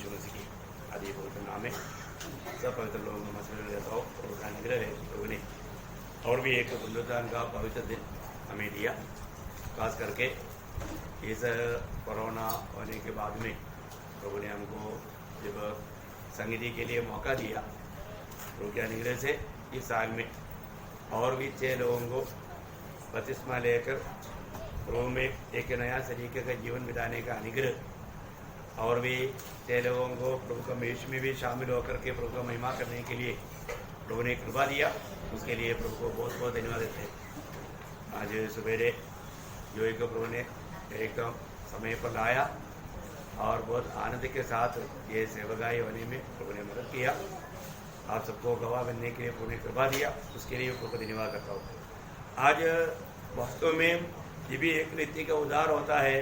यीशु मसीह की आदि पवित्र नाम है सब पवित्र लोगों को मसले रहता हो प्रभु का अनुग्रह है प्रभु ने और भी एक पुनरुत्थान का पवित्र दिन हमें दिया। खास करके इस कोरोना होने के बाद में प्रभु ने हमको जब संगति के लिए मौका दिया प्रभु के अनुग्रह से इस साल में और भी 6 लोगों को बपतिस्मा लेकर प्रभु में एक नया तरीके का जीवन बिताने का अनुग्रह और भी 6 लोगों को प्रभु का मेष में भी शामिल होकर के प्रभु का महिमा करने के लिए प्रभु ने कृपा दिया। उसके लिए प्रभु को बहुत बहुत धन्यवाद देते हैं। आज सवेरे जो एक प्रभु ने एकदम समय पर लाया और बहुत आनंद के साथ ये सेवकाई होने में प्रभु ने मदद किया। आप सबको गवाह बनने के लिए प्रभु ने कृपा दिया, उसके लिए प्रभु को धन्यवाद करता हूँ। आज वास्तव में ये भी एक व्यक्ति का उद्धार होता है,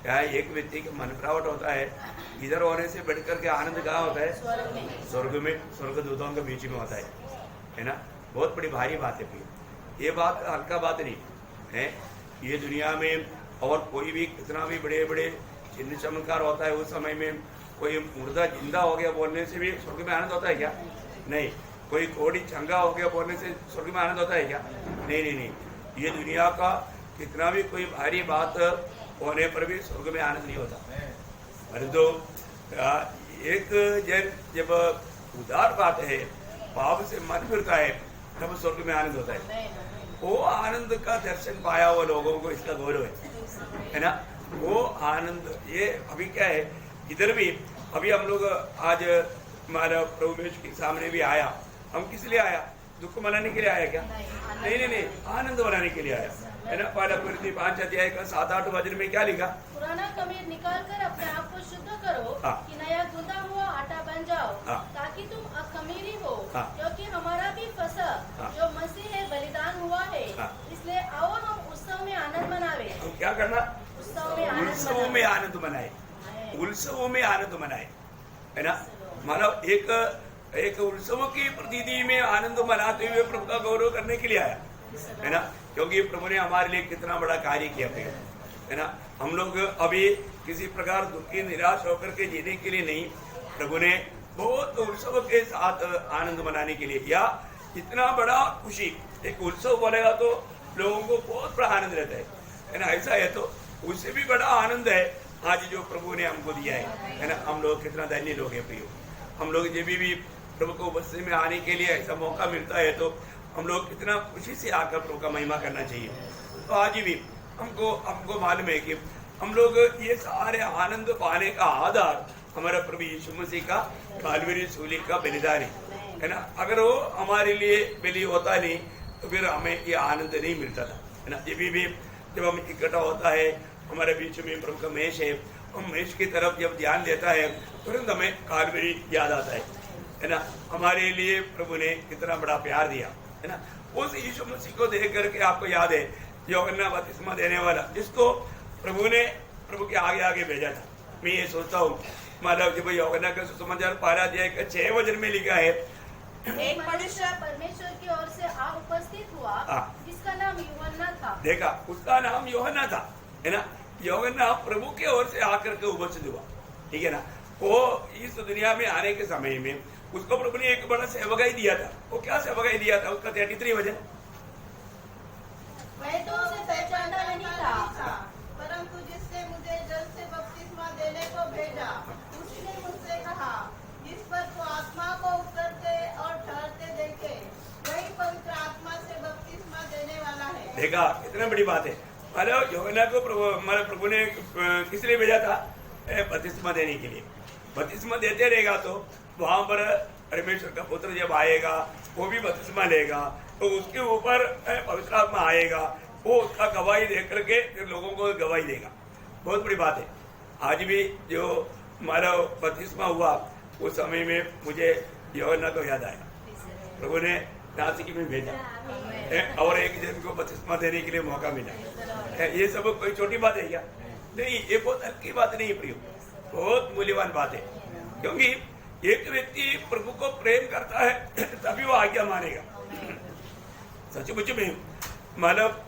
क्या एक व्यक्ति का मन प्रावट होता है। इधर होने से बढ़कर के आनंद कहाँ होता है? स्वर्ग में, स्वर्ग दूतों के बीच में होता है ना। बहुत बड़ी भारी बात है फिर ये बात हल्का बात नहीं है। ये दुनिया में और कोई भी कितना भी बड़े बड़े चिन्ह चमत्कार होता है, उस समय में कोई मुर्दा जिंदा हो गया बोलने से भी स्वर्ग में आनंद होता है क्या? नहीं। कोई कोड़ी चंगा हो गया बोलने से स्वर्ग में आनंद होता है क्या? नहीं नहीं नहीं। ये दुनिया का कितना भी कोई भारी बात होने पर भी स्वर्ग में आनंद नहीं होता। परंतु एक जब उदार बात है, पाप से मन फिरता है, तब स्वर्ग में आनंद होता है। वो आनंद का दर्शन पाया वो लोगों को इसका गौरव है ना। वो आनंद ये अभी क्या है, इधर भी अभी हम लोग आज हमारा प्रभु के सामने भी आया। हम किस लिए आया? दुख मनाने के लिए आया क्या? नहीं नहीं नहीं, आनंद मनाने के लिए आया है ना। पहला कुरिन्थी 5 अध्याय का 7-8 वचन में क्या लिखा? पुराना खमीर निकाल कर अपने आप को शुद्ध करो कि नया गूंदा हुआ आटा बन जाओ, ताकि तुम अखमीरी हो, क्योंकि हमारा भी फसह जो मसीह है बलिदान हुआ है। इसलिए आओ हम उत्सव में आनंद मनावे। तो क्या करना? उत्सव में आनंद मनाए, उत्सवों में आनंद मनाए, है ना। मानो एक उत्सव की प्रतीति में आनंद मनाते हुए प्रभु का गौरव करने के लिए आया, है ना। क्योंकि प्रभु ने हमारे लिए कितना बड़ा कार्य किया है ना। हम लोग अभी किसी प्रकार दुखी निराश होकर के जीने के लिए नहीं, प्रभु ने बहुत उत्सव के साथ आनंद मनाने के लिए, या इतना बड़ा खुशी। एक उत्सव बोलेगा तो लोगों को बहुत बड़ा आनंद रहता है ना। ऐसा है तो उससे भी बड़ा आनंद है आज जो प्रभु ने हमको दिया है ना। हम लोग कितना धन्य लोग हैं प्रियो। हम लोग जब भी प्रभु को उपस्थिति में आने के लिए ऐसा मौका मिलता है तो हम लोग कितना खुशी से आकर प्रभु का महिमा करना चाहिए। तो आज भी हमको मालूम है कि हम लोग ये सारे आनंद पाने का आधार हमारा प्रभु यीशु मसीह का कालवरी सूली का बलिदान है ना। अगर वो हमारे लिए बलि होता नहीं तो फिर हमें ये आनंद नहीं मिलता था, है ना। ये भी जब हम इकट्ठा होता है, हमारे बीच में प्रभु का मेष है, हम मेष की तरफ जब ध्यान देता है तुरंत हमें कालवरी याद आता है ना। हमारे लिए प्रभु ने कितना बड़ा प्यार दिया, है ना। उस यीशु मसीह को देख करके आपको याद है यूहन्ना बपतिस्मा देने वाला, जिसको प्रभु ने प्रभु के आगे आगे भेजा था। मैं ये सोचता हूँ मतलब जब यूहन्ना का सुसमाचार 12 अध्याय का 6 वचन में लिखा है, एक मनुष्य परमेश्वर की ओर से आ उपस्थित हुआ, जिसका नाम यूहन्ना था। देखा, उसका नाम यूहन्ना था, है ना। यूहन्ना प्रभु के ओर से आकर के उपस्थित हुआ, ठीक है ना। वो इस दुनिया में आने के समय में उसको प्रभु ने एक बड़ा सेवकाई दिया था। वो क्या सेवकाई दिया था? उसका 33 वचन, मैं तो उसे पहचानता नहीं था, परंतु जिससे मुझे जल से बपतिस्मा देने को भेजा, उसने मुझसे कहा, जिस पर तू आत्मा को उतरते और ठहरते देखे, वही पवित्र आत्मा से बपतिस्मा देने वाला है। देखा, कितना बड़ी बात है। मतलब यूहन्ना को हमारे प्रभु ने किस लिए भेजा था? बपतिस्मा देने के लिए। बपतिस्मा देते रहेगा तो वहां पर परमेश्वर का पुत्र जब आएगा वो भी बपतिस्मा लेगा, तो उसके ऊपर पवित्र आत्मा आएगा, वो उसका गवाही दे करके फिर लोगों को गवाही देगा। बहुत बड़ी बात है। आज भी जो हमारा बपतिस्मा हुआ उस समय में मुझे यूहन्ना को याद आया। प्रभु ने नासिक में भेजा और एक जन को बपतिस्मा देने के लिए मौका मिला। ये सब कोई छोटी बात है क्या? नहीं, ये बहुत हल्की बात नहीं है प्रियो, बहुत मूल्यवान बात है। क्योंकि एक व्यक्ति प्रभु को प्रेम करता है तभी वो आज्ञा मानेगा। सचमुच में मतलब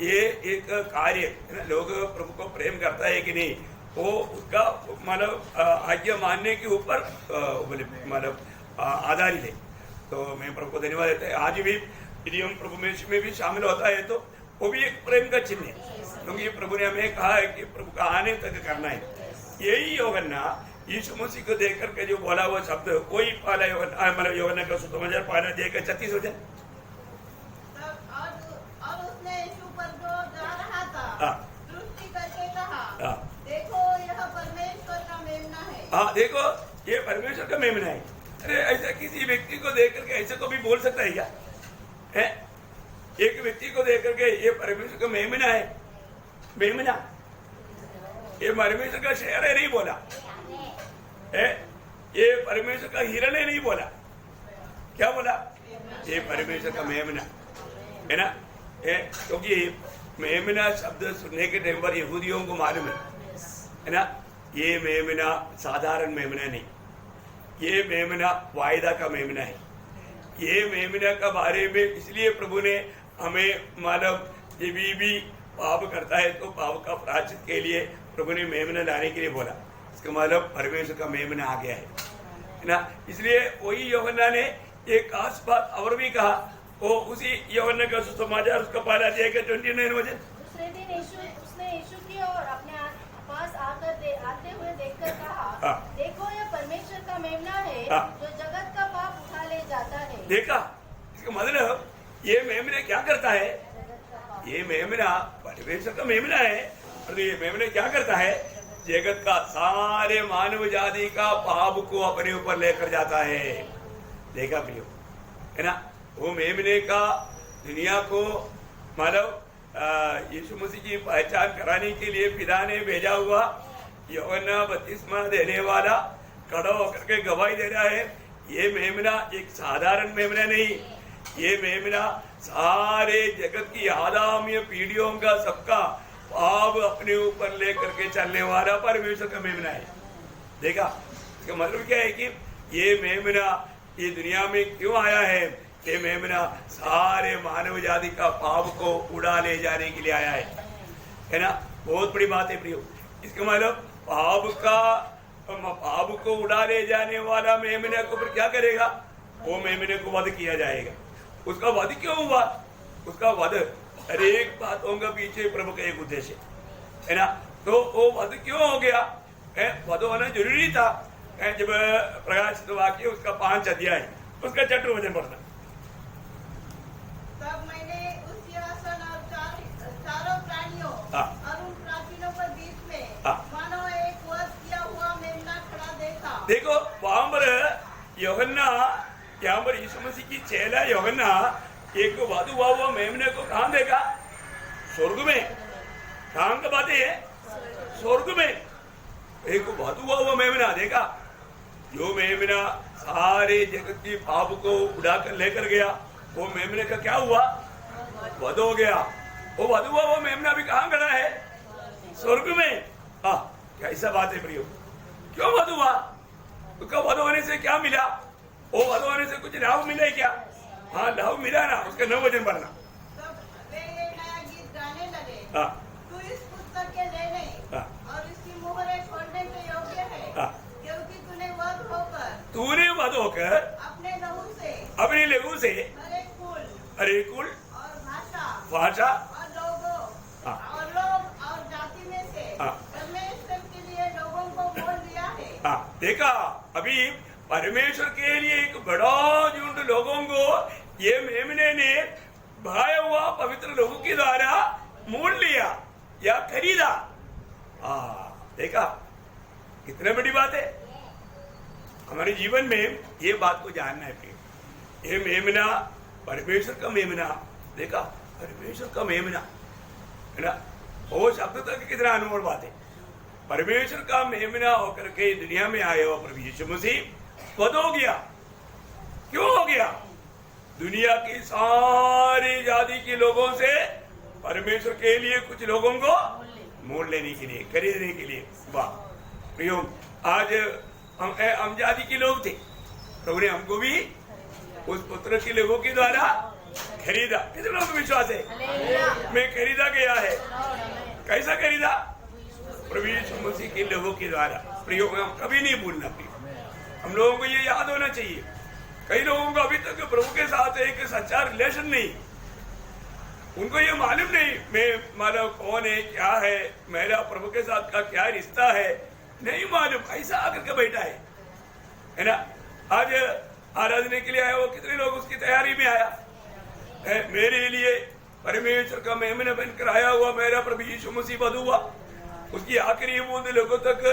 ये एक कार्य है ना। लोग प्रभु को प्रेम करता है कि नहीं, वो उसका मतलब आज्ञा मानने के ऊपर मतलब आधारित है। तो मैं प्रभु को धन्यवाद देता है। आज भी यदि हम प्रभु में भी शामिल होता है तो वो भी एक प्रेम का चिन्ह है, क्योंकि प्रभु ने हमें कहा है कि प्रभु का आने तक करना है। यही यूहन्ना यीशु मसीह को देख करके जो बोला वो शब्द कोई पाला यूहन्ना मतलब यूहन्ना का सुसमाचार पाला देकर 36 हो जाए। और उसने यीशु पर जो जा रहा था दृष्टि करके कहा, देखो यह परमेश्वर का मेमना है। हाँ, देखो ये परमेश्वर का मेमना है। अरे ऐसा किसी व्यक्ति को देख करके ऐसे को भी बोल सकता है क्या? है एक व्यक्ति को देख करके ये परमेश्वर का मेमना है, मेमना ये परमेश्वर का शहर है नहीं बोला है, ये परमेश्वर का हिरण है नहीं बोला, क्या बोला? ये परमेश्वर का मेमना है ना। क्योंकि मेमना शब्द सुनने के टाइम पर यहूदियों को मालूम है ना, ये मेमना साधारण मेमना नहीं, ये मेमना वायदा का मेमना है। ये मेमना का बारे में इसलिए प्रभु ने हमें मानव जब भी पाप करता है तो पाप का प्रायश्चित के लिए प्रभु ने मेमना लाने के लिए बोला। इसका मतलब परमेश्वर का मेमना आ गया है ना। इसलिए वही यूहन्ना ने एक खास बात और भी कहा, वो उसी यूहन्ना का सुसमाचार उसका पहला अध्याय का 29 वचन। दूसरे दिन उसने यीशु की ओर अपने पास आते हुए देखकर कहा, देखो यह परमेश्वर का मेमना है जो जगत का पाप उठा ले जाता है। देखा, इसका मतलब ये मेमना क्या करता है? ये मेमना परमेश्वर का मेमना है और ये मेमना क्या करता है? जगत का सारे मानव जाति का पाप को अपने ऊपर लेकर जाता है। देखा प्रियो, है ना। वो मेमने का दुनिया को मानव यीशु मसीह की पहचान कराने के लिए पिता ने भेजा हुआ यूहन्ना बपतिस्मा देने वाला खड़ा होकर के गवाही दे रहा है। ये मेमना एक साधारण मेमना नहीं, ये मेमना सारे जगत की आदाम्य पीढ़ियों का सबका पाप अपने ऊपर लेकर के चलने वाला परमेश्वर का मेमना है। देखा, इसका मतलब क्या है कि ये मेमना ये दुनिया में क्यों आया है? ये मेमना सारे मानव जाति का पाप को उड़ा ले जाने के लिए आया है ना। बहुत बड़ी बात है प्रियो। इसका मतलब पाप को उड़ा ले जाने वाला मेमने को फिर क्या करेगा? वो मेमने को वध किया जाएगा। उसका वध क्यों हुआ? उसका वध हर एक बातों का पीछे प्रभु का एक उद्देश्य है ना। तो वो वध क्यों हो गया? वध होना जरूरी था। जब प्रकाशित वाक्य उसका 5 अध्याय उसका 4 वचन पढ़ना। तब मैंने उस सिंहासन और चारों प्राणियों और उन प्राचीनों के बीच में मानो एक वध किया हुआ मेमना खड़ा देखा। देखो वहां पर यूहन्ना, यहाँ पर यीशु मसीह की चेला यूहन्ना एक वध हुआ मेमने को कहाँ देखा? स्वर्ग में। कहाँ का बात है? स्वर्ग में एक वध हुआ मेमना देखा। जो मेमना सारे जगत की पाप को उड़ाकर लेकर गया, वो मेमने का क्या हुआ? वध हो गया। वो वध हुआ वो मेमना भी कहाँ खड़ा है? स्वर्ग में। कैसा बात है प्रियो? क्यों वध हुआ? उसका वध होने से क्या मिला? वो वध होने से कुछ लाभ मिला है क्या? हाँ, लाभ मिला ना। उसका 9 वचन पढ़ना। तब वे ये नया गीत गाने लगे, तू इस पुस्तक के लेने और इसकी मोहरें खोलने के योग्य है, क्योंकि तूने वध होकर अपने लहू से हर एक कुल और भाषा और लोग और जाति में से परमेश्वर के लिए लोगों को बोल दिया है। देखा, अभी परमेश्वर के लिए एक बड़ा झुंड लोगों को ये मेमने ने भाया हुआ पवित्र लोगों के द्वारा मोल लिया या खरीदा। देखा, कितने बड़ी बात है हमारे जीवन में। ये बात को जानना है कि ये मेमना परमेश्वर का मेमना। देखा, परमेश्वर का मेमना है ना। वो शब्द तक कितना अनमोल बात है। परमेश्वर का मेमना होकर के दुनिया में आया हुआ प्रभु यीशु मसीह वध हो गया। क्यों हो गया? दुनिया की सारी जाति के लोगों से परमेश्वर के लिए कुछ लोगों को मोल लेने के लिए, खरीदने के लिए। वाह प्रियो, आज हम जाति के लोग थे, प्रभु ने हमको भी उस पुत्र के लोगों के द्वारा खरीदा। कितने लोगों को विश्वास है? मैं खरीदा गया है। कैसा खरीदा? प्रभु यीशु मसीह के लोगों के द्वारा प्रियो को हम कभी नहीं भूलना। प्रियो हम लोगों को ये याद होना चाहिए, कई लोगों को अभी तक प्रभु के साथ एक सच्चा रिलेशन नहीं, उनको ये मालूम नहीं मैं मतलब कौन है, क्या है, मेरा प्रभु के साथ का क्या रिश्ता है, नहीं मालूम, ऐसा आकर के बैठा है ना। आज आराधने के लिए आया वो कितने लोग उसकी तैयारी में आया है, मेरे लिए परमेश्वर का मेमना बनकर आया हुआ मेरा प्रभु यीशु मसीह वधू हुआ, उसकी आखिरी बूंद लोगों तक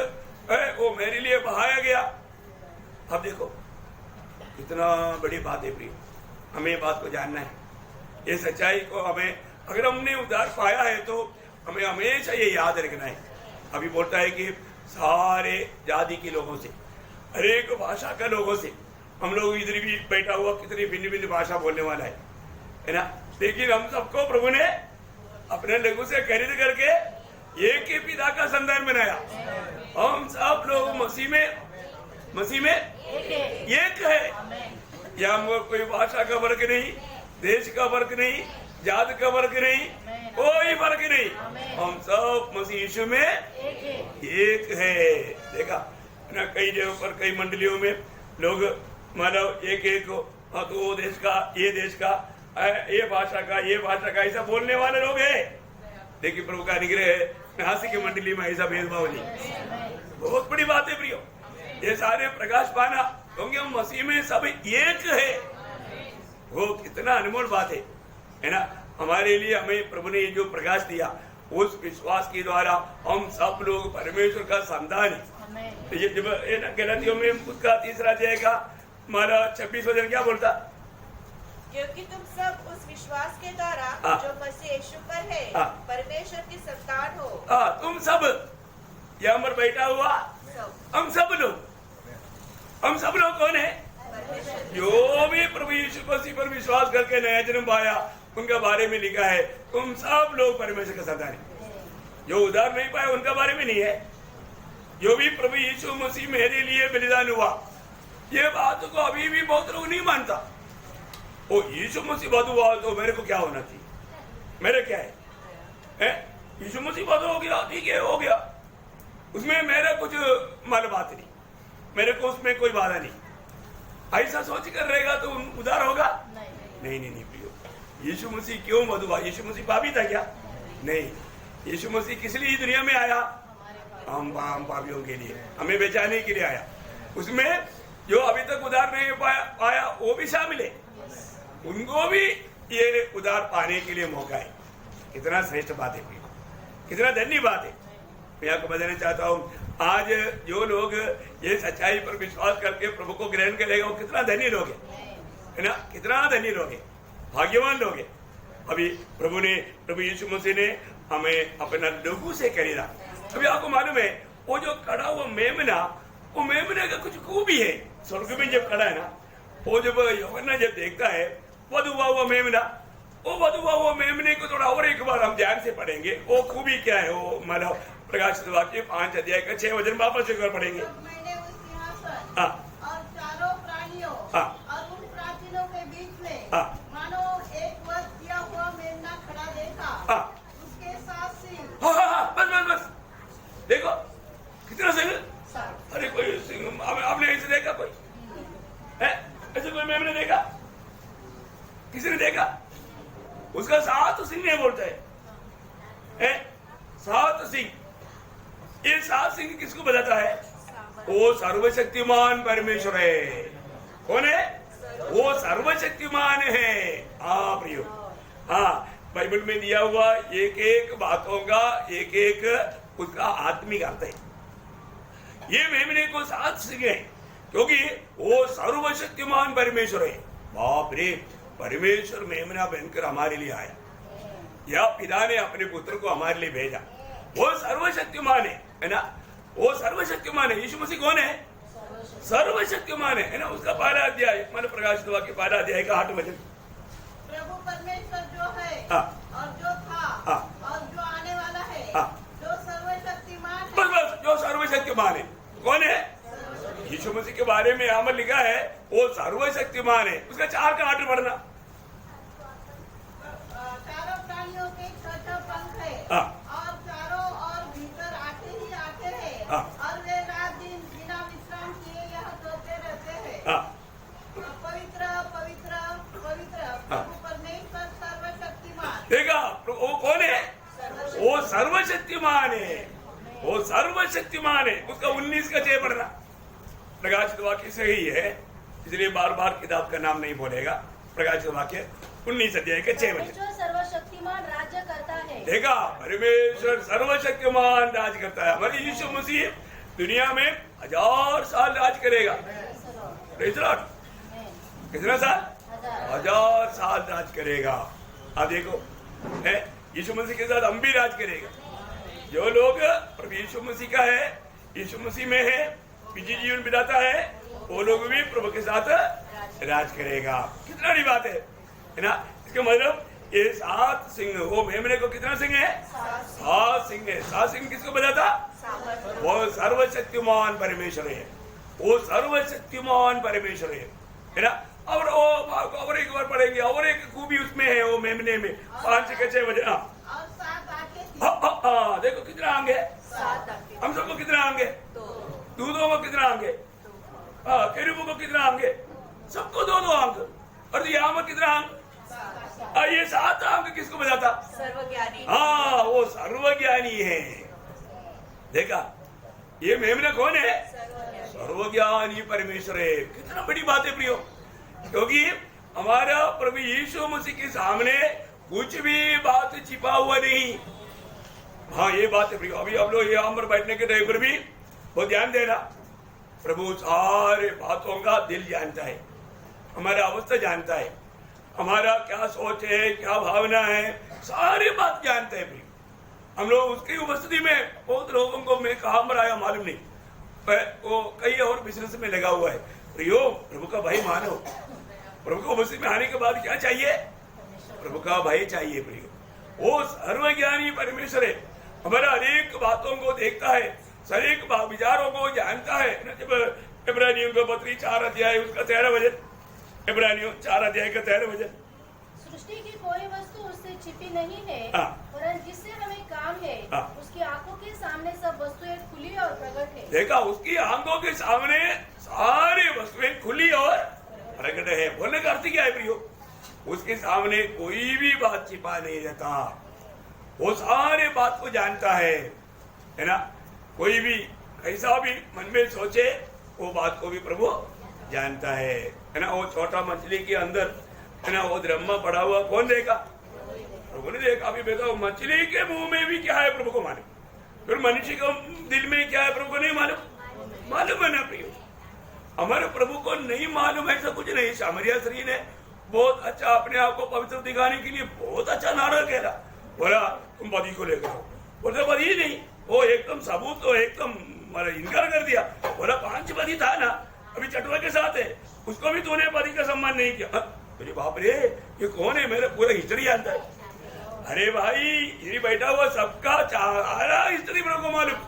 है वो मेरे लिए बहाया गया। अब देखो कितना बड़ी बात है प्रियो, हमें बात को जानना है, ये सच्चाई को हमें अगर हमने उद्धार पाया है तो हमें हमेशा ये याद रखना है। अभी बोलता है कि सारे जाति के लोगों से, हर एक भाषा के लोगों से, हम लोग इधर भी बैठा हुआ कितनी भिन्न भिन्न भाषा बोलने वाला है ना, लेकिन हम सबको प्रभु ने अपने लघु से खरीद करके एक ही पिता का संतान बनाया। हम सब लोग मसीह में एक है। यहाँ कोई भाषा का वर्ग नहीं, देश का वर्ग नहीं, जात का वर्ग नहीं, कोई फर्क नहीं, हम सब मसीह यीशु में एक है। देखा ना कई जगहों पर कई मंडलियों में लोग मतलब एक हो, हाँ तो वो देश का, ये देश का, ये भाषा का ऐसा बोलने वाले लोग हैं, लेकिन प्रभु का निग्रह है नासिक की मंडली में ऐसा भेदभाव नहीं। बहुत बड़ी बात है प्रियो, ये सारे प्रकाश पाना क्योंकि हम मसीह में सब एक है, वो कितना अनमोल बात है ना। हमारे लिए हमें प्रभु ने ये जो प्रकाश दिया उस विश्वास के द्वारा हम सब लोग परमेश्वर का संतान है। तो ये जब गलतियों में उसका 3 अध्याय का हमारा 26 वचन क्या बोलता, क्योंकि तुम सब उस विश्वास के द्वारा जो मसीह यीशु पर है परमेश्वर की संतान हो। तुम सब यहाँ पर बैठा हुआ हम सब लोग कौन है, जो भी प्रभु यीशु मसीह पर विश्वास करके नया जन्म पाया उनके बारे में लिखा है तुम सब लोग परमेश्वर का संतान है। जो उद्धार नहीं पाया उनके बारे में नहीं है, जो भी प्रभु यीशु मसीह मेरे लिए बलिदान हुआ, ये बात को अभी भी बहुत लोग नहीं मानता। वो यीशु मसीह वधू हुआ तो मेरे को क्या होना चाहिए, मेरे क्या है? यीशु मसीह वधू हो गया, ठीक है हो गया, उसमें मेरा कुछ माल बात नहीं, मेरे को उसमें कोई बाधा नहीं, ऐसा सोच कर रहेगा तो उद्धार होगा? नहीं नहीं नहीं प्रियो, यीशु मसीह क्यों वधू हुआ? यीशु मसीह पापी था क्या? नहीं, यीशु मसीह किस लिए दुनिया में आया? हम पापियों के लिए, हमें बचाने के लिए आया। उसमें जो अभी तक उद्धार नहीं पाया वो भी शामिल है, उनको भी ये उद्धार पाने के लिए मौका है। कितना श्रेष्ठ बात है, कितना धन्य बात है। मैं आपको बताना चाहता हूँ आज जो लोग ये सच्चाई पर विश्वास करके प्रभु को ग्रहण करेगा वो कितना धनी लोग है ना, कितना धनी लोग है, भाग्यवान लोग है। अभी प्रभु यीशु मसीह ने हमें अपना लहू से खरीदा। अभी आपको मालूम है वो जो खड़ा हुआ मेमना, वो मेमने का कुछ खूबी है। स्वर्ग में जब खड़ा है ना, वो जब यूहन्ना जब देखता है वधू हुआ मेमना, वो वधू हुआ मेमने को थोड़ा और एक बार हम ध्यान से पढ़ेंगे वो खूबी क्या है। वो मतलब प्रकाशित वाक्य 5 अध्याय का 6 वचन वापस एक बार पढ़ेंगे। मैंने उस सिंहासन और चारों प्राणियों और उन प्राचीनों के बीच में मानो एक वध किया हुआ मेमना खड़ा देखा, उसके 7 सिंह। बस देखो कितना सिंह, अरे कोई सिंह आपने ऐसे देखा? कोई है ऐसे कोई मेमने देखा? किसी ने देखा? उसका 7 सिंह नहीं बोलता है 7 सिंह। ये 7 सिंह किसको बताता है? वो सर्वशक्तिमान परमेश्वर है। कौन है वो? सर्वशक्तिमान है। हाँ प्रियो, हाँ बाइबल में दिया हुआ एक एक बातों का एक एक उसका आत्मिक अर्थ है। ये मेमने को 7 सिंह है क्योंकि वो सर्वशक्तिमान परमेश्वर है। बाप रे, परमेश्वर मेमना बनकर हमारे लिए आया, या पिता ने अपने पुत्र को हमारे लिए भेजा। वो सर्वशक्तिमान है ना, वो सर्वशक्तिमान है। यीशु मसीह कौन है? सर्वशक्तिमान है ना। उसका 12 अध्याय मानो प्रकाशित वाक्य 12 अध्याय का 8 वचन, प्रभु परमेश्वर जो है और जो था और जो आने वाला है, जो सर्वशक्तिमान है। बस जो सर्वशक्तिमान है। कौन है? यीशु मसीह के बारे में यहाँ पर लिखा है वो सर्वशक्तिमान है। उसका 4 का 8 पढ़ना। चारों प्राणियों के 6 पंख है और चारों और भीतर आते ही सर्वशक्तिमान है। उसका 19 का 6 पढ़ना। प्रकाशित वाक्य सही है, इसलिए बार बार किताब का नाम नहीं बोलेगा। प्रकाशित वाक्य 19 अध्याय के 6 वचन। परमेश्वर सर्वशक्तिमान राज्य करता है। देखा, परमेश्वर सर्वशक्तिमान राज करता है। हमारे यीशु मसीह दुनिया में 1000 साल राज करेगा। Praise the Lord. कितना साल? 1000 साल राज करेगा। आप देखो, यीशु मसीह के साथ हम भी राज करेगा। जो लोग प्रभु यीशु मसीह का है, यीशु मसीह में है, निजी जीवन बिताता है, वो लोग भी प्रभु के साथ राज करेगा। कितना बड़ी बात है ना। इसका मतलब ये 7 सिंह, वो मेमने को कितना सिंह है? 7 सिंह है। 7 सिंह किसको बताता? वो सर्वशक्तिमान परमेश्वर है। वो सर्वशक्तिमान परमेश्वर है ना। और एक बार पढ़ेंगे, और एक खूबी उसमें है, वो मेमने में 5 के 6 वचन। देखो कितना अंग है। हम सबको कितना अंग है? दूधों को कितना अंग है? केरूबों को कितना अंग है? सबको 2-2 अंग। और यहाँ में कितना अंग? ये 7 अंग किसको बजाता? सर्वज्ञानी। हाँ, वो सर्वज्ञानी है। देखा, ये मेमने कौन है? सर्वज्ञानी परमेश्वर है। कितना बड़ी बात है प्रियो, क्योंकि हमारा प्रभु यीशु मसीह के सामने कुछ भी बात छिपा हुआ नहीं। हाँ, ये बात है प्रियो। अभी हम लोग यहाँ पर बैठने के टाइम पर भी वो ध्यान देना, प्रभु सारे बातों का दिल जानता है, हमारा अवस्था जानता है, हमारा क्या सोच है, क्या भावना है, सारी बात जानता है प्रियो। हम लोग उसकी उपस्थिति में बहुत लोगों को मैं कहाँ पर आया मालूम नहीं, वो कई और बिजनेस में लगा हुआ है। प्रियो, प्रभु का भाई मानो। प्रभु को उपस्थिति में आने के बाद क्या चाहिए? प्रभु का भाई चाहिए प्रियो। वो सर्वज्ञानी परमेश्वर है, हमारा अनेक बातों को देखता है, अनेक विचारों को जानता है। जब इब्रानियों का पत्री 4 अध्याय उसका 13 वचन, इब्रानियों 4 अध्याय का 13 वचन। सृष्टि की कोई वस्तु उससे छिपी नहीं है, परंतु जिससे हमें काम है, उसकी आंखों के सामने सब वस्तुएं खुली और प्रकट है। देखा, उसकी आंखों के सामने सारी वस्तुएं खुली और प्रकट है। बोलने का अर्थ क्या है प्रियो? उसके सामने कोई भी बात छिपा नहीं रहता, वो सारे बात को जानता है ना। कोई भी कैसा भी मन में सोचे, वो बात को भी प्रभु जानता है ना। वो छोटा मछली के अंदर है ना, वो ड्रम पड़ा हुआ कौन देखा? प्रभु ने देखा। अभी बताओ, मछली के मुंह में भी क्या है प्रभु को मालूम, फिर मनुष्य के दिल में क्या है प्रभु को नहीं मालूम। मालूम है ना प्रियो, हमारे प्रभु को नहीं मालूम ऐसा कुछ नहीं। सामरिया स्त्री ने बहुत अच्छा अपने आप को पवित्र दिखाने के लिए बहुत अच्छा नाटक खेला। बोला तुम बदी को लेकर आओ, बोलते बदी नहीं, वो एकदम सबूत तो एकदम इनकार कर दिया। बोला 5 बदी था ना, अभी चटवा के साथ है, उसको भी तूने बदी का सम्मान नहीं किया। अरे बाप रे, ये कौन है? मेरा पूरा हिस्ट्री जानता है। अरे भाई, ये बैठा हुआ सबका सारा हिस्ट्री मेरे को मालूम।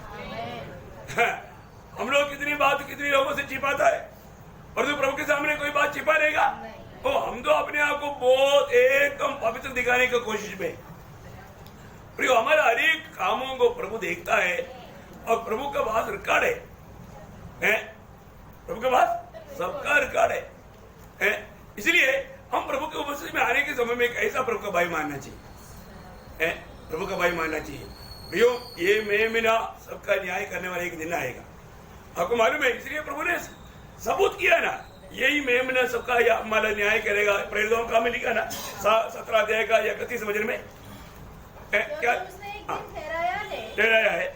हम लोग कितनी बात कितनी लोगों से छिपाता है, और जो प्रभु के सामने कोई बात छिपा रहेगा, तो हम तो अपने आप को बहुत एकदम पवित्र दिखाने की कोशिश में। प्रियो, हमारे हर एक कामों को प्रभु देखता है, और प्रभु का पास रिकॉर्ड है। प्रभु के पास सबका रिकॉर्ड है। इसलिए हम प्रभु के उपस्थिति में आने के समय में कैसा प्रभु का भाई मानना चाहिए? प्रभु का भाई मानना चाहिए। प्रियो, ये मेमना सबका न्याय करने वाला एक दिन आएगा, आपको मालूम है। इसलिए प्रभु ने सबूत किया ना, यही मेमना सबका हमारा न्याय करेगा। प्रेरितों का में लिखा ना 17 अध्याय का 31 वचन में, क्या उसने एक दिन ठहराया है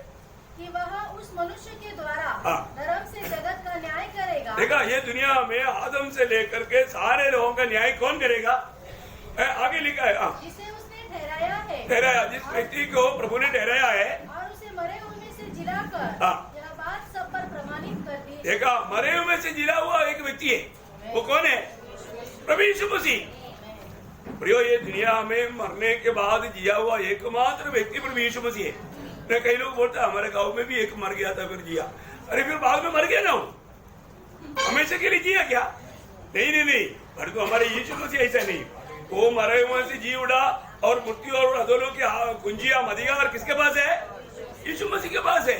कि वह उस मनुष्य के द्वारा धर्म से जगत का न्याय करेगा। देखा, ये दुनिया में आदम से लेकर के सारे लोगों का न्याय कौन करेगा? आगे लिखा है, जिसे उसने ठहराया है, ठहराया, जिस व्यक्ति को प्रभु ने ठहराया है, और उसे मरे हुए में से जिलाकर यह बात सब पर प्रमाणित कर दी। देखा, मरे हुए में से जिला हुआ एक व्यक्ति है, वो कौन है? प्रभु यीशु मसीह। प्रियो, ये दुनिया में मरने के बाद जिया हुआ एकमात्र व्यक्ति प्रभु यीशु मसीह है। कई लोग बोलते हैं हमारे गांव में भी एक मर गया था फिर जिया। अरे फिर बाद में मर गया ना, हमेशा के लिए जिया क्या? नहीं, पर तो हमारे यीशु मसीह ऐसा नहीं, वो मरे हुए से जी उड़ा, और मृत्यु और अधोलोक की कुंजिया अधिकार किसके पास है? यीशु मसीह के पास है।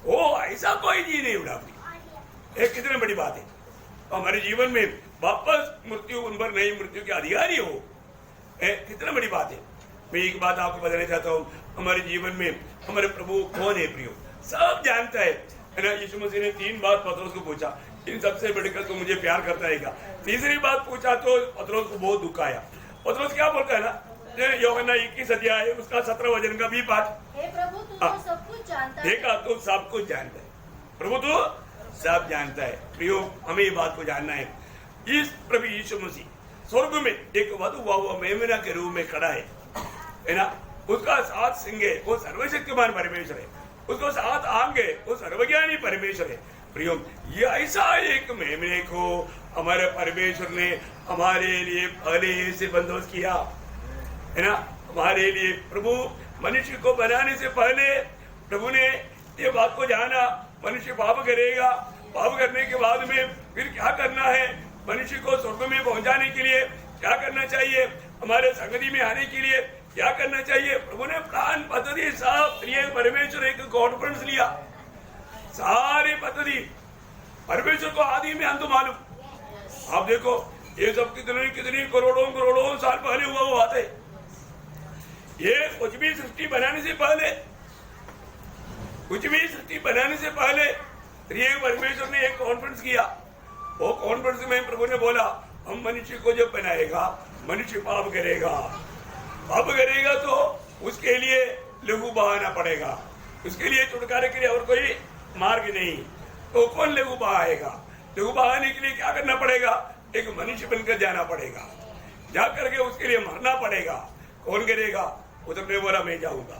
वो ऐसा कोई जी नहीं उड़ा। एक कितनी बड़ी बात है, हमारे जीवन में वापस मृत्यु उन पर नहीं, मृत्यु के अधिकारी हो, कितना बड़ी बात है। मैं एक बात आपको बताना चाहता हूँ, हमारे जीवन में हमारे प्रभु कौन है प्रियो? सब जानता है ना। यीशु मसीह ने 3 बार पतरस को पूछा, इन सबसे बढ़कर तो मुझे प्यार करता है क्या? तीसरी बात पूछा तो पतरस को बहुत दुख आया। पतरस क्या बोलता है ना, यूहन्ना 21 अध्याय उसका 17 वचन का भी पाठ, हे प्रभु तू तो सब कुछ जानता है। देखा, तू सब कुछ जानता है। प्रभु तू सब जानता है। प्रियो, हमें ये बात को जानना है। इस प्रभु यीशु मसीह स्वर्ग में एक वधु हुआ मेमना के रूप में खड़ा है ना। उसका 7 सिंगे, वो सर्वशक्तिमान परमेश्वर है। उसको 7 आंगे, वो सर्वज्ञानी परमेश्वर है। प्रियो, ये ऐसा एक मेमने को हमारे परमेश्वर ने हमारे लिए पहले से बंदोबस्त किया है ना। हमारे लिए प्रभु मनुष्य को बनाने से पहले प्रभु ने ये बात को जाना, मनुष्य पाप करेगा, पाप करने के बाद में फिर क्या करना है, मनुष्य को स्वर्ग में पहुंचाने के लिए क्या करना चाहिए, हमारे संगति में आने के लिए क्या करना चाहिए। प्रभु ने प्लान पद्धति सब प्रिय परमेश्वर एक कॉन्फ्रेंस लिया, सारी पद्धति परमेश्वर को आदि में अंत मालूम। आप देखो ये सब कितनी करोड़ों साल पहले हुआ वो बात है। ये कुछ भी सृष्टि बनाने से पहले प्रिय परमेश्वर ने एक कॉन्फ्रेंस किया। वो कॉन्फ्रेंस में प्रभु ने बोला, हम मनुष्य को जब बनाएगा, मनुष्य पाप करेगा तो उसके लिए लहू बहाना पड़ेगा, उसके लिए छुटकारे के लिए और कोई मार्ग नहीं। तो कौन लहू बहाएगा? लहू बहाने के लिए क्या करना पड़ेगा? एक मनुष्य बनकर जाना पड़ेगा, जा करके उसके लिए मरना पड़ेगा। कौन करेगा? उसने बोला, मैं जाऊंगा।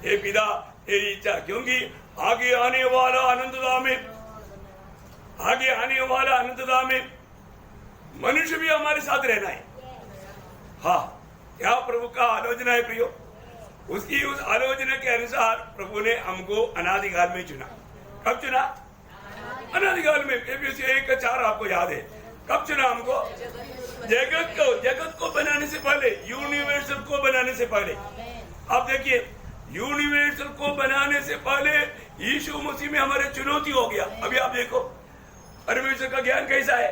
हे पिता, तेरी इच्छा, क्योंकि आगे आने वाला अनंतता में मनुष्य भी हमारे साथ रहना है। हाँ, क्या प्रभु का आलोचना है प्रियो। उसकी उस आलोचना के अनुसार प्रभु ने हमको अनादिकाल में चुना। कब चुना? अनादिकाल में। एफएसी 1:4 आपको याद है। कब चुना हमको? जगत को बनाने से पहले, यूनिवर्सल को बनाने से पहले। आप देखिए, यूनिवर्सल को बनाने से पहले यीशु मसीह में हमारे चुनौती हो गया। अभी आप देखो परमेश्वर का ज्ञान कैसा है,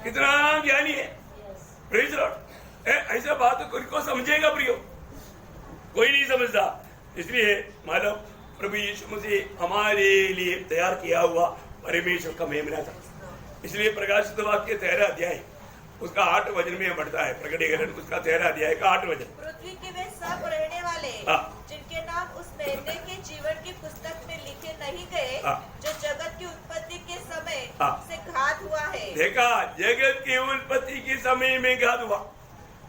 कितना ज्ञानी है। Praise Lord. ऐसा बात को समझेगा प्रियो? कोई नहीं समझता। इसलिए मानो प्रभु यीशु मसीह हमारे लिए तैयार किया हुआ परमेश्वर का मेमना था। इसलिए प्रकाशित वाक्य 13 अध्याय उसका 8 वचन में बढ़ता है। प्रकटीकरण उसका 13 अध्याय का 8 वचन। पृथ्वी के वे सब रहने वाले जिनके नाम उस मेमने के जीवन की पुस्तक में लिखे नहीं गए, जो जगत की उत्पत्ति के समय से घात हुआ है। देखा, जगत की उत्पत्ति के समय में घात हुआ।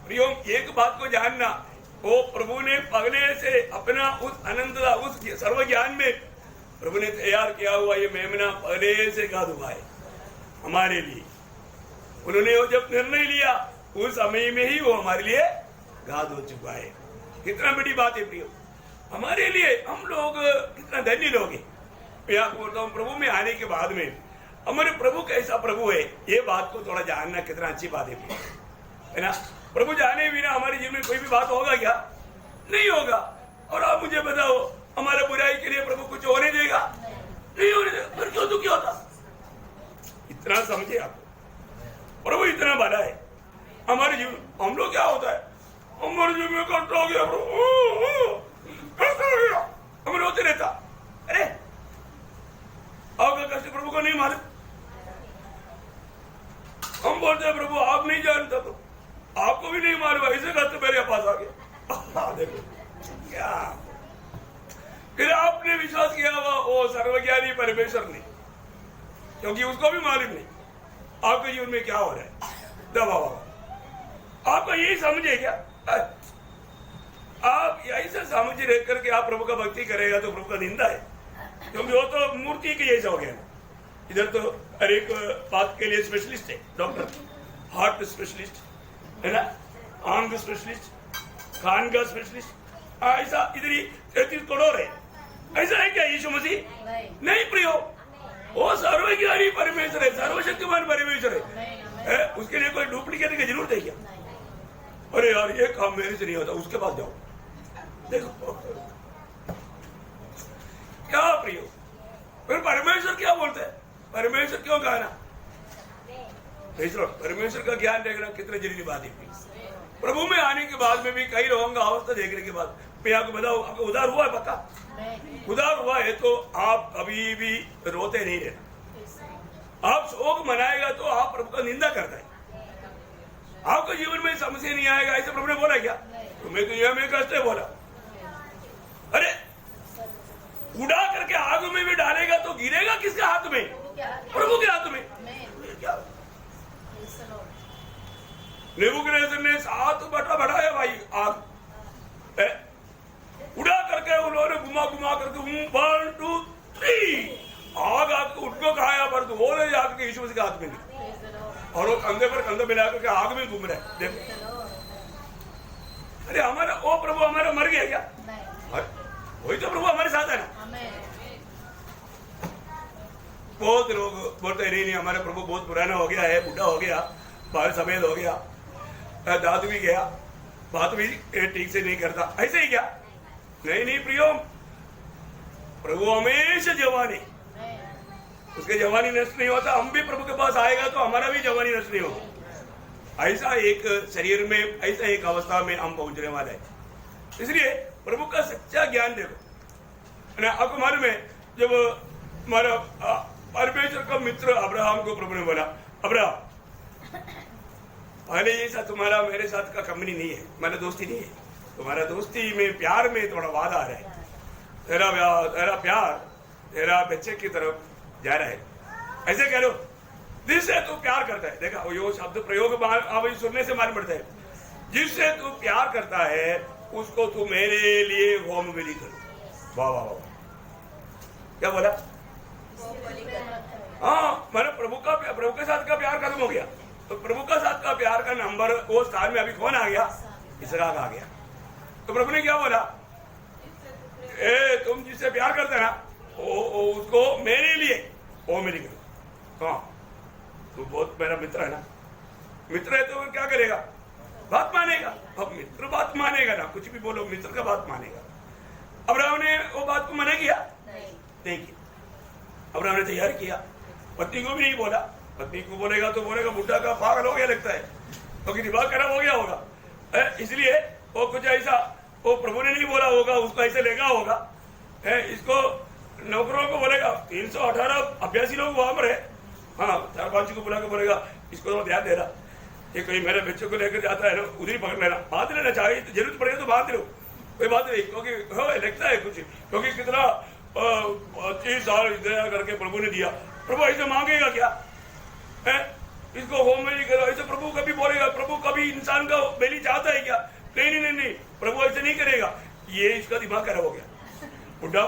प्रियो, एक बात को जानना, वो प्रभु ने पहले से अपना उस अनंतता, उस सर्व ज्ञान में प्रभु ने तैयार किया हुआ ये मेमना पहले से घात हुआ है हमारे लिए। उन्होंने वो जब निर्णय लिया उस समय में ही वो हमारे लिए घात हो चुका है। कितना बड़ी बात है प्रियो हमारे लिए। हम लोग कितना धन्य लोग हैं। मैं आपको बोलता हूँ, प्रभु में आने के बाद में हमारे प्रभु कैसा प्रभु है, ये बात को थोड़ा जानना कितना अच्छी बात है ना। प्रभु जाने बिना हमारे जीवन में कोई भी बात होगा क्या? नहीं होगा। और आप मुझे बताओ, हमारे बुराई के लिए प्रभु कुछ होने देगा? नहीं होने देगा। फिर क्यों दुखी होता? इतना समझे आप, प्रभु इतना बड़ा है हमारे जीवन। हम लोग क्या होता है, हमारे जीवन में कष्ट हो गया, कष्ट हो गया, हमें होते रहता। अरे आपका कष्ट प्रभु को नहीं मालूम। हम बोलते हैं प्रभु आप नहीं जानता, तो आपको भी नहीं मालूम, ऐसे कष्ट मेरे पास आ गया। देखो क्या, फिर आपने विश्वास किया हुआ वो सर्वज्ञानी परमेश्वर ने, क्योंकि उसको भी मालूम नहीं आपके जीवन में क्या हो रहा है। दबाव आपको यही समझे क्या? आप ऐसा समझ रह करके आप प्रभु का भक्ति करेगा तो प्रभु का निंदा है, क्योंकि वो तो मूर्ति के जैसा हो गया। इधर तो हर एक बात के लिए स्पेशलिस्ट है, डॉक्टर, हार्ट स्पेशलिस्ट है ना, आंख स्पेशलिस्ट, कान का स्पेशलिस्ट, ऐसा इधर ही 33 करोड़ है। ऐसा है क्या यीशु मसीह? नहीं प्रियो, वो सर्वज्ञानी परमेश्वर है, सर्वशक्तिमान परमेश्वर है। उसके लिए कोई डुप्लीकेट की जरूरत है क्या? अरे यार ये काम मेरे से नहीं होता, उसके पास जाओ। देखो क्या प्रियो, फिर परमेश्वर क्या बोलते हैं? परमेश्वर क्यों कहना? परमेश्वर का ज्ञान देखना कितनी जरूरी बात है। प्रभु में आने के बाद में भी कई लोगों का अवस्था देखने के बाद मैं आपको बताऊं, आपको उधार हुआ है पक्का? उदार हुआ है तो आप कभी भी रोते नहीं रहना। आप शोक मनाएगा तो आप प्रभु का निंदा करता है। आपको जीवन में समस्या नहीं आएगा ऐसे प्रभु ने बोला क्या? तुम्हें तो यह में कष्ट है बोला। अरे उड़ा करके आग में भी डालेगा तो गिरेगा किसके हाथ में? प्रभु के हाथ में। क्या नेबूकदनेस्सर ने 7 बटा बढ़ाया भाई आग, उड़ा करके उन्होंने घुमा घुमा करके 1 2 3 आग आपको उनको खाया पर तो वो नहीं आग के यीशु मसीह के हाथ में नहीं, और वो कंधे पर कंधे मिला करके आग में घूम रहे। देखो अरे हमारा वो प्रभु हमारा मर गया क्या? वही तो प्रभु हमारे साथ है ना। बहुत लोग बोलते नहीं हमारा प्रभु बहुत पुराना हो गया है, बूढ़ा हो गया, बाल सफेद हो गया, दांत भी गया, बात भी ठीक से नहीं करता, ऐसे ही क्या? नहीं प्रियो, प्रभु हमेशा जवानी, उसके जवानी नष्ट नहीं होता। हम भी प्रभु के पास आएगा तो हमारा भी जवानी नष्ट नहीं होगा। ऐसा एक शरीर में, ऐसा एक अवस्था में हम पहुंचने वाले हैं। इसलिए प्रभु का सच्चा ज्ञान देखो। आपको मालूम है जब हमारा परमेश्वर का मित्र अब्राहम को प्रभु ने बोला, अब्राहम पहले जैसा तुम्हारा मेरे साथ का कंपनी नहीं है, हमारा दोस्ती नहीं है, तुम्हारा दोस्ती में प्यार में थोड़ा वादा आ रहा है, तेरा प्यार तेरा बच्चे की तरफ जा रहा है, ऐसे कह लो जिससे तू प्यार करता है। देखा वो शब्द प्रयोग आप सुनने से मालूम पड़ता है, जिससे तू प्यार करता है उसको तू मेरे लिए होम बलि करो। वाह वाह वाह, क्या बोला? हाँ, मैंने प्रभु के साथ का प्यार खत्म हो गया, तो प्रभु का साथ का प्यार का नंबर वो स्थान में अभी कौन आ गया? इसराक आ गया। तो प्रभु ने क्या बोला? तुम जिससे प्यार करते ना उसको मेरे लिए वो मेरी करो। हाँ, तू बहुत मेरा मित्र है ना, मित्र है तो क्या करेगा? बात मानेगा। अब मित्र बात मानेगा ना, कुछ भी बोलो मित्र का बात मानेगा। अब्राहम ने वो बात को मना किया? नहीं किया। अब्राहम ने तैयार किया, पत्नी को भी नहीं बोला। पत्नी को बोलेगा तो बोलेगा बुढ़ा का पागल हो गया लगता है, क्योंकि दिमाग खराब हो गया होगा, इसलिए वो कुछ ऐसा वो प्रभु ने नहीं बोला होगा, उसको ऐसे लेगा होगा। इसको नौकरों को बोलेगा, 318 अभ्यासी लोग वहां पर है, हाँ 4-5 को बुला के बोलेगा इसको तो ध्यान देना, ये कहीं मेरे बच्चों को लेकर जाता है ना उधर ही पकड़ लेना, बांध लेना चाहिए, तो जरूरत पड़ेगा तो बांध लो, कोई बात नहीं, क्योंकि लगता है कुछ, क्योंकि कितना 30 साल दया करके प्रभु ने दिया। प्रभु ऐसे मांगेगा क्या? इसको होम बलि करो, ऐसे प्रभु कभी बोलेगा? प्रभु कभी इंसान का बलि चाहता है क्या? नहीं, प्रभु ऐसे नहीं करेगा। ये इसका दिमाग खराब हो गया। बुढ़ा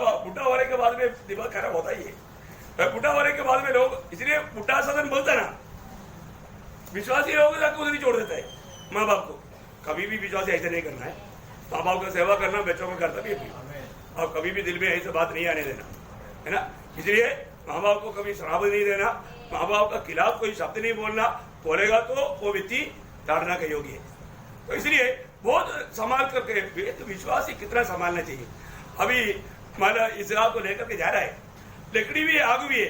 होने के बाद में दिमाग खराब होता ही है। बुढ़ा होने के बाद में लोग, इसलिए बुढ़ा सदन बोलता है ना, विश्वासी लोगों को उधर ही छोड़ देता है। माँ बाप को कभी भी विश्वासी ऐसे नहीं करना है, माँ बाप का सेवा करना बच्चों को करता भी है, और कभी भी दिल में ऐसे बात नहीं आने देना, है ना। इसलिए माँ बाप को कभी शराब नहीं देना, माँ बाप का खिलाफ कोई शब्द नहीं बोलना, बोलेगा तो वो व्यक्ति ताड़ना का योग्य है। तो इसलिए बहुत संभाल करके, तो विश्वासी कितना संभालना चाहिए। अभी माना इसराक को लेकर के जा रहा है, लकड़ी भी है, आग भी है,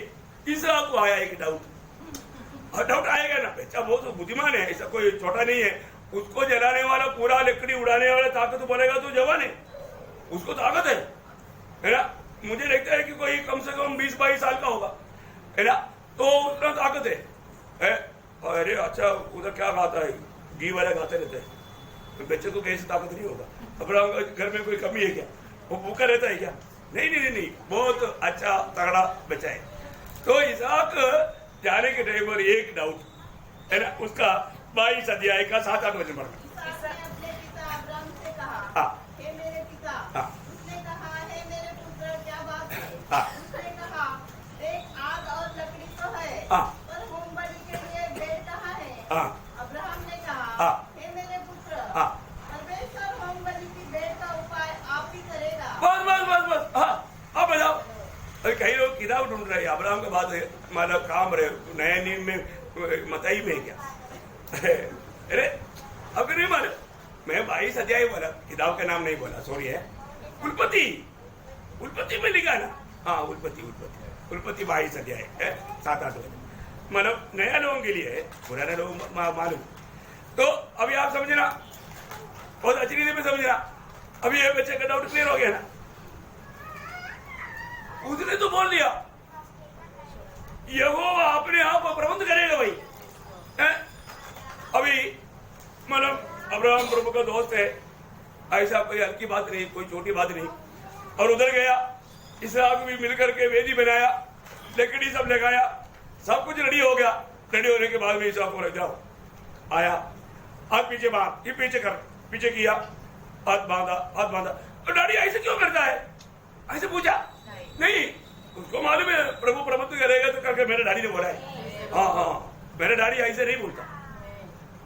इसराक को आया एक डाउट आएगा ना, बच्चा बहुत बुद्धिमान है, ऐसा कोई छोटा नहीं है, उसको जलाने वाला, पूरा लकड़ी उड़ाने वाला ताकत बोलेगा तो जवान है, उसको ताकत है ना। मुझे लगता है कि कोई कम से कम 20-22 साल का होगा, है ना, तो उतना ताकत है। अरे अच्छा, उधर क्या खाता है? घी वाला खाते रहते हैं, तो बच्चे को कैसे ताकत नहीं होगा? अब्राहम घर में कोई कमी है क्या? वो भूखा रहता है क्या? नहीं, बहुत अच्छा तगड़ा बच्चा है। तो इसहाक जाने के टाइम पर एक डाउट है ना, उसका 22 अध्याय का 7-8 वचन पढ़ना। अपने पिता अब्राहम से कहा, हाँ, हे मेरे पिता। हाँ, उसने कहा, हे मेरे पुत्र, क्या बात है? हाँ, उसने कहा, देख आग और लकड़ी तो है, हाँ, पर होम बलि के लिए भेड़ कहाँ है? हाँ, अब्राहम ने कहा, हाँ, हे मेरे पुत्र, हाँ, परमेश्वर होम बलि की भेड़ का उपाय आप ही करेगा। बस, हाँ, आप बताओ। अरे कई लोग किताब ढूंढ रहे हैं, अब्राहम के बाद मतलब काम रहे, नया नियम में मताई में क्या? अरे अब नहीं मालूम, मैं 22 अध्याय बोला, किताब का नाम नहीं बोला, सॉरी है, उल्पत्ति में लिखा ना, हाँ उल्पत्ति 22 अध्याय है, 7-8 मतलब नया लोगों के लिए है, पुराने लोग मालूम। तो अभी आप समझना, बहुत अच्छी रीति में समझना। अभी ये बच्चे का डाउट क्लियर हो गया ना? उसने तो बोल दिया यहोवा अपने आप को प्रबंध करेगा भाई। अभी मतलब अब्राहम प्रभु का दोस्त है, ऐसा कोई हल्की बात नहीं, कोई छोटी बात नहीं। और उधर गया, इसहाक भी मिलकर के वेदी बनाया, लकड़ी सब लगाया, सब कुछ रेडी हो गया। रेडी होने के बाद में इसहाक को जाओ आया, हाथ पीछे बांध, ये पीछे कर, पीछे किया, हाथ बांधा। और डैडी ऐसे क्यों करता है, ऐसे पूछा नहीं, उसको मालूम है प्रभु प्रबंध करेगा तो करके मेरे डैडी ने बोला है। हाँ, मेरा डैडी ऐसे नहीं बोलता,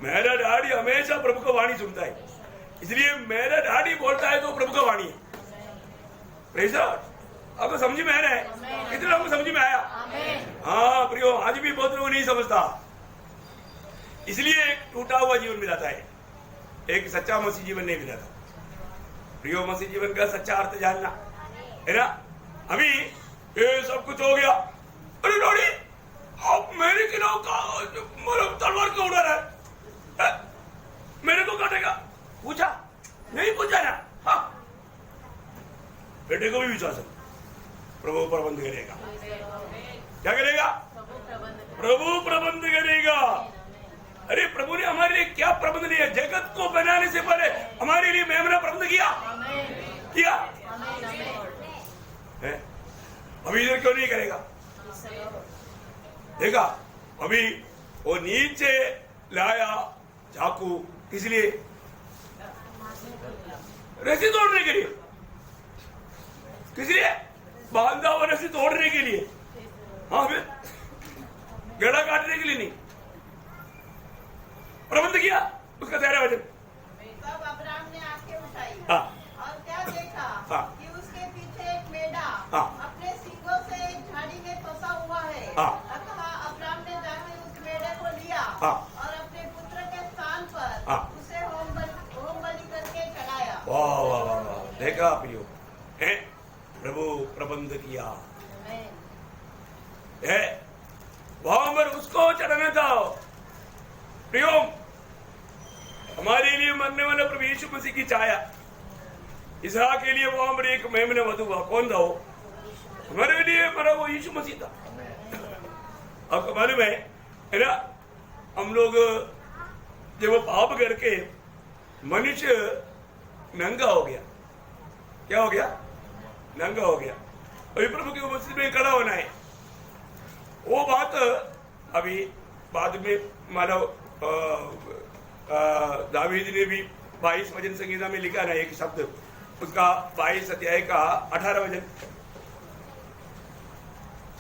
मेरा डैडी हमेशा प्रभु का वाणी सुनता है, इसलिए मेरा डैडी बोलता है तो प्रभु का वाणी है। Praise the Lord. आपको समझ में आ रहा है? कितने लोगों को समझ में आया? हाँ प्रियो, आज भी बहुत लोग नहीं समझता, इसलिए एक टूटा हुआ जीवन मिलाता है, एक सच्चा मसीह जीवन नहीं मिलाता। प्रियो, मसीह जीवन का सच्चा अर्थ जानना है ना। अभी ये सब कुछ हो गया, अरे डैडी अब मेरे खिलाफ मतलब तलवार क्यों उड़ा रहा है, मेरे को काटेगा? पूछा नहीं, पूछा ना। हाँ, बेटे को भी विश्वास है प्रभु प्रबंध करेगा। क्या करेगा? प्रभु प्रबंध करेगा। अरे प्रभु ने हमारे लिए क्या प्रबंध किया? जगत को बनाने से पहले हमारे लिए मेमना प्रबंध किया। अभी इधर क्यों नहीं करेगा? देखा, अभी वो नीचे लाया चाकू, इसलिए रस्सी तोड़ने के लिए, किसलिए? बांधा हुआ रस्सी तोड़ने के लिए। हाँ, फिर गड़ा काटने के लिए नहीं, प्रबंध किया उसका 13 वचन। तब अब्राहम ने आंखें उठाई और क्या देखा कि उसके पीछे एक मेढ़ा अपने सींगों से एक झाड़ी में फंसा हुआ है। अतः अब्राहम ने जाकर उस मेढ़े को लिया और अपने पुत्र के स्थान पर उसे होम बलि करके चढ़ाया। वाह वाह वाह वाह, देखा प्रियो, है प्रभु प्रबंध किया है, वहां पर उसको चढ़ाना था। प्रियो, हमारे लिए मरने वाले प्रभु यीशु मसीह की छाया, इसहाक के लिए वहां पर एक मेमना वधू हुआ। कौन था वो? हमारे लिए मरा वो यीशु मसीह था। आपको मालूम है ना, हम लोग जब वो पाप करके मनुष्य नंगा हो गया, क्या हो गया? नंगा हो गया। अभी प्रभु की उपस्थिति में खड़ा होना है। वो बात अभी बाद में मानव दावीद ने भी 22 वचन संगीता में लिखा ना एक शब्द, उसका 22 अध्याय का 18 वचन।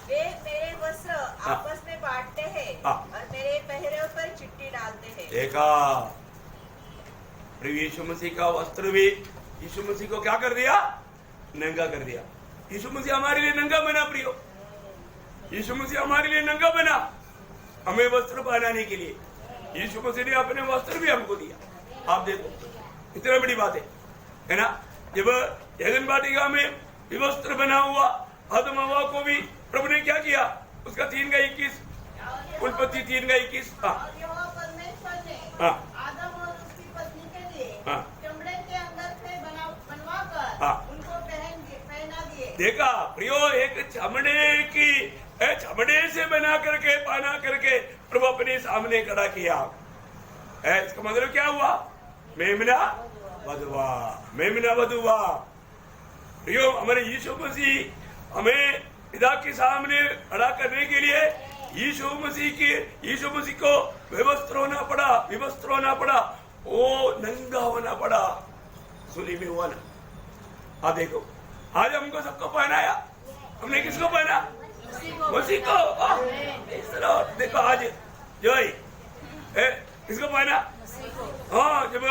वे मेरे वस्त्र आपस में बांटते हैं और मेरे पहरे पर चिट्ठी डालते हैं। देखा, प्रभु यीशु मसीह का वस्त्र भी यीशु मसीह को क्या कर दिया? नंगा कर दिया। यीशु मसीह हमारे लिए नंगा बना। प्रियो, यीशु मसीह हमारे लिए नंगा बना, हमें वस्त्र पहनाने के लिए। यीशु मसीह ने अपने वस्त्र भी हमको दिया। आप देखो, इतना बड़ी बात है ना। जब एदन वाटिका में वस्त्र बना हुआ, आदम हवा को भी प्रभु ने क्या किया? उसका 3 का 21, उत्पत्ति 3 का 21। यहोवा परमेश्वर ने आदम और उसकी पत्नी के लिए चमड़े के अंगरखे बनवाकर उनको पहना दिए। देखा प्रियो, एक चमड़े से बना करके पहना करके प्रभु अपने सामने खड़ा किया। इसका मतलब क्या हुआ? मेमना वधुआ, मेमना वधुआ। प्रियो, हमारे यीशु मसीह हमें पिता के सामने खड़ा करने के लिए यीशु मसीह को विवस्त्र होना पड़ा, वो नंगा होना पड़ा, सूली में हुआ ना। देखो, आज हमको सबको पहनाया, हमने किसको पहना? मसीह को। देखो आज जो किसको पहना? हाँ, जब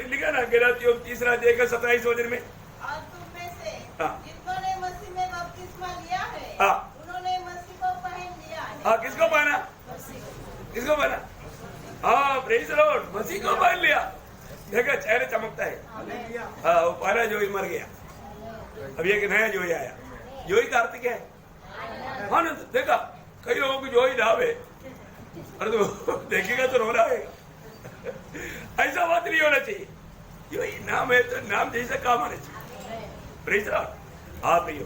लिखा ना गलातियों 3 अध्याय का 27 वचन में, और तुम में से जिन्होंने मसीह में बपतिस्मा लिया है उन्होंने मसीह को पहन लिया है। हाँ, किसको पहना? किसको पहना? हाँ, प्रेज़ द लॉर्ड, मसीह को पहन लिया। देखा, चेहरे चमकता है। हाँ, वो पहला जोई मर गया, अब एक नया जोई आया। जोई का अर्थ क्या है? हाँ ना, देखा कई लोगों को जोई नाम है, अरे तो देखेगा तो रोना आएगा। ऐसा बात नहीं होना चाहिए। जोई नाम है तो नाम जैसा काम आना चाहिए। Praise the Lord. हाँ प्रियो,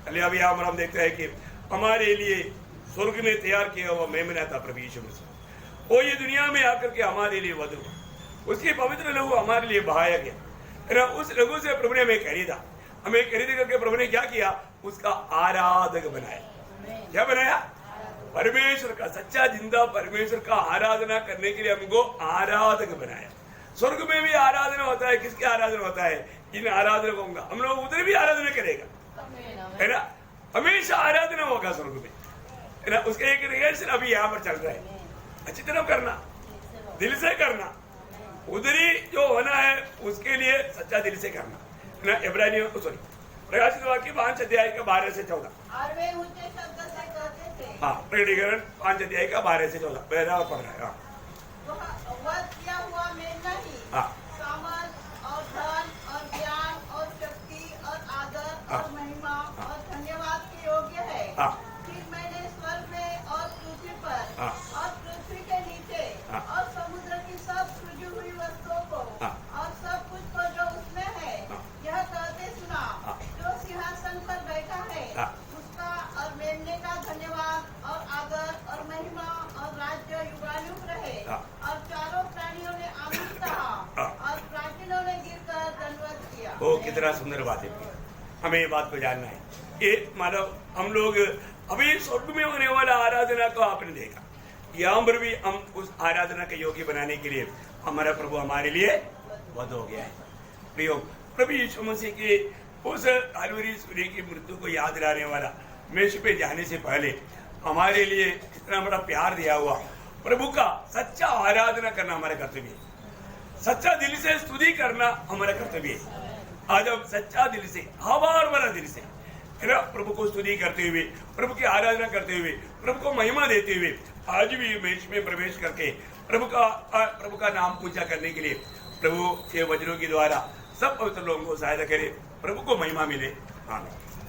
अभी यहाँ पर हम देखते हैं कि हमारे लिए स्वर्ग में तैयार किया हुआ मेमना था प्रभु यीशु मसीह। वो ये दुनिया में आकर के हमारे लिए वध हुआ, उसके पवित्र लहू हमारे लिए बहाया गया है ना। उस लहू से प्रभु ने हमें खरीदा, हमें खरीद करके प्रभु ने क्या किया, उसका आराधक बनाया। क्या बनाया? परमेश्वर का, सच्चा जिंदा परमेश्वर का आराधना करने के लिए हमको आराधक बनाया। स्वर्ग में भी आराधना होता है, किसकी आराधना होता है? इन आराधना होगा, हम लोग उधर भी आराधना करेगा, है ना। हमेशा आराधना होगा स्वर्ग में, है ना। उसका एक रिहर्सल अभी यहाँ पर चल रहा है। अच्छी तरह करना, दिल से करना, उधरी जो होना है उसके लिए सच्चा दिल से करना, है ना। इब्रानियों सॉरी प्रकाशित वाक्य 5 अध्याय का 12 से 14। और वे ऊंचे शब्द से कहते थे। हाँ, प्रकटीकरण 5 अध्याय का 12 से 14 बराबर पढ़ रहा है। हाँ, वध किया हुआ मेमना ही हाँ, सामर्थ और धन और ज्ञान और शक्ति और आदर और महिमा और धन्यवाद के योग्य है। हाँ। फिर मैंने स्वर्ग में और पृथ्वी पर हाँ। और पृथ्वी के नीचे हाँ। और समुद्र की सब सृजी हुई वस्तुओं को हाँ। और सब कुछ को जो उसमें है हाँ। यह कहते सुना, हाँ। जो सिंहासन पर बैठा है हाँ। उसका और मेमने का धन्यवाद और आदर और महिमा और राज्य युगायुग रहे। हाँ। और चारों प्राणियों ने आमीन कहा हाँ। और प्राचीनों ने गिरकर दंडवत किया। वो कितना सुंदर बात है। हमें ये बात को जानना है कि मानव हम लोग अभी स्वर्ग में होने वाला आराधना को आपने देखा, यहाँ पर भी हम उस आराधना के योग्य बनाने के लिए हमारा प्रभु हमारे लिए वध हो गया है। प्रियो, प्रभु यीशु मसीह के उस कालवरी सूर्य की मृत्यु को याद दिलाने वाला मेष पे जाने से पहले हमारे लिए इतना बड़ा प्यार दिया हुआ प्रभु का सच्चा आराधना करना हमारा कर्तव्य है। सच्चा दिल से स्तुति करना हमारा कर्तव्य है। आज हम सच्चा दिल से, आभार भरा दिल से, है ना, प्रभु को स्तुति करते हुए, प्रभु की आराधना करते हुए, प्रभु को महिमा देते हुए आज भी मेष में प्रवेश करके प्रभु का नाम पूजा करने के लिए प्रभु के वचनों के द्वारा सब पवित्र लोगों को सहायता करे, प्रभु को महिमा मिले। आमीन।